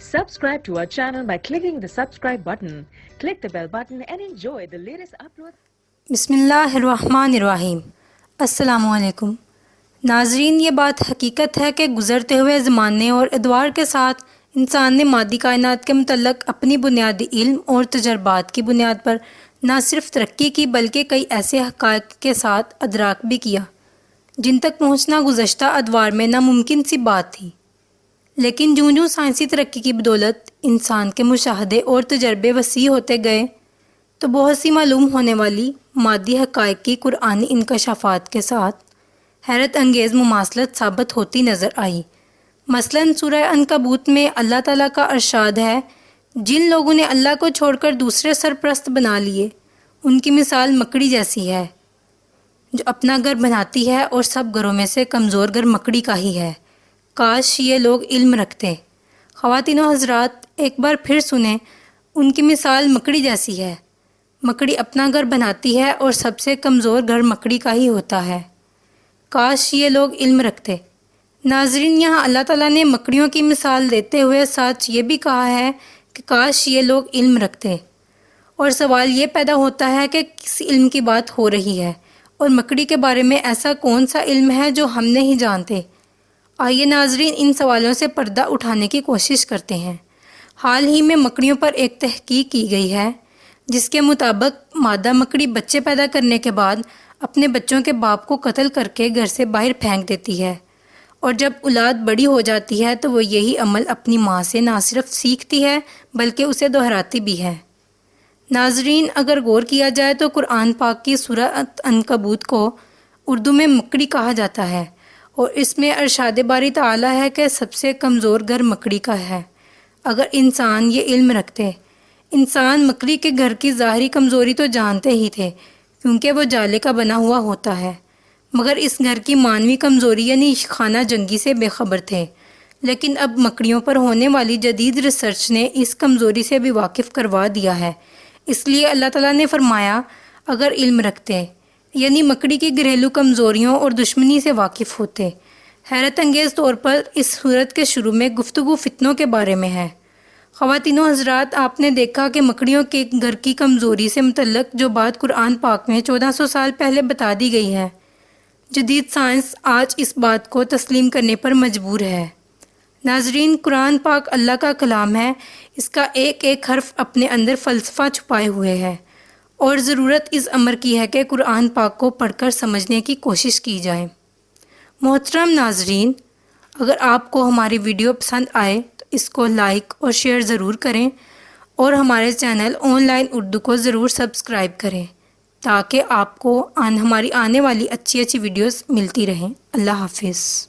Subscribe to our channel by clicking the subscribe button. Click the bell button and enjoy the latest uploads. बिस्मिल्लाहिर्रहमानिर्रहीम। अस्सलामुअलैकुम नाजरीन, ये बात हकीकत है कि गुज़रते हुए ज़माने और अदवार के साथ इंसान ने मादी कायनात के मुतल्लक़ अपनी बुनियादी इल्म और तजर्बात की बुनियाद पर न सिर्फ तरक्की की बल्कि कई ऐसे हक़ाइक़ के साथ अदराक भी किया जिन तक पहुँचना गुज़श्ता अदवार में नामुमकिन सी बात थी। लेकिन जूँ जूँ साइंसी तरक्की की बदौलत इंसान के मुशाहदे और तजर्बे वसी होते गए तो बहुत सी मालूम होने वाली मादी हक़ाइक़ की कुरानी इंकशाफात के साथ हैरत अंगेज़ मुमासलत साबित होती नज़र आई। मसलन सूरह अनकबूत में अल्लाह ताला का इरशाद है, जिन लोगों ने अल्लाह को छोड़कर दूसरे सरपरस्त बना लिए उनकी मिसाल मकड़ी जैसी है जो अपना घर बनाती है और सब घरों में से कमज़ोर घर मकड़ी का ही है। काश ये लोग इल्म रखते। ख़वातीन व हज़रात, एक बार फिर सुने, उनकी मिसाल मकड़ी जैसी है। मकड़ी अपना घर बनाती है और सबसे कमज़ोर घर मकड़ी का ही होता है। काश ये लोग इल्म रखते। नाज़रीन, यहाँ अल्लाह ताला ने मकड़ियों की मिसाल देते हुए साथ ये भी कहा है कि काश ये लोग इल्म रखते। और सवाल ये पैदा होता है कि किस इल्म की बात हो रही है और मकड़ी के बारे में ऐसा कौन सा इल्म है जो हम नहीं जानते। आइए नाज़रीन, इन सवालों से पर्दा उठाने की कोशिश करते हैं। हाल ही में मकड़ियों पर एक तहकीक की गई है जिसके मुताबिक मादा मकड़ी बच्चे पैदा करने के बाद अपने बच्चों के बाप को कत्ल करके घर से बाहर फेंक देती है और जब औलाद बड़ी हो जाती है तो वो यही अमल अपनी माँ से ना सिर्फ सीखती है बल्कि उसे दोहराती भी है। नाज़रीन, अगर गौर किया जाए तो कुरान पाक की सूरह अनकबूत को उर्दू में मकड़ी कहा जाता है और इसमें इरशाद बारी ताला है कि सबसे कमज़ोर घर मकड़ी का है। अगर इंसान ये इल्म रखते, इंसान मकड़ी के घर की ज़ाहरी कमज़ोरी तो जानते ही थे क्योंकि वो जाले का बना हुआ होता है, मगर इस घर की मानवी कमज़ोरी यानी खाना जंगी से बेखबर थे। लेकिन अब मकड़ियों पर होने वाली जदीद रिसर्च ने इस कमज़ोरी से भी वाकिफ़ करवा दिया है। इसलिए अल्लाह ताला ने फरमाया, अगर इल्म रखते यानी मकड़ी की घरेलू कमज़ोरियों और दुश्मनी से वाकिफ़ होते। हैरत अंगेज़ तौर पर इस सूरत के शुरू में गुफ्तगू फितनों के बारे में है। ख़वातीनो हज़रात, आपने देखा कि मकड़ियों के घर की कमज़ोरी से मुतल्लक़ जो बात कुरान पाक में 1400 साल पहले बता दी गई है, जदीद साइंस आज इस बात को तस्लीम करने पर मजबूर है। नाज़रीन, कुरान पाक अल्लाह का कलाम है। इसका एक एक हर्फ अपने अंदर फ़लसफ़ा छुपाए हुए है और ज़रूरत इस अमर की है कि कुरान पाक को पढ़कर समझने की कोशिश की जाए। मोहतरम नाज़रीन, अगर आपको हमारी वीडियो पसंद आए तो इसको लाइक और शेयर ज़रूर करें और हमारे चैनल ऑनलाइन उर्दू को ज़रूर सब्सक्राइब करें ताकि आपको हमारी आने वाली अच्छी अच्छी वीडियोस मिलती रहें। अल्लाह हाफिज़।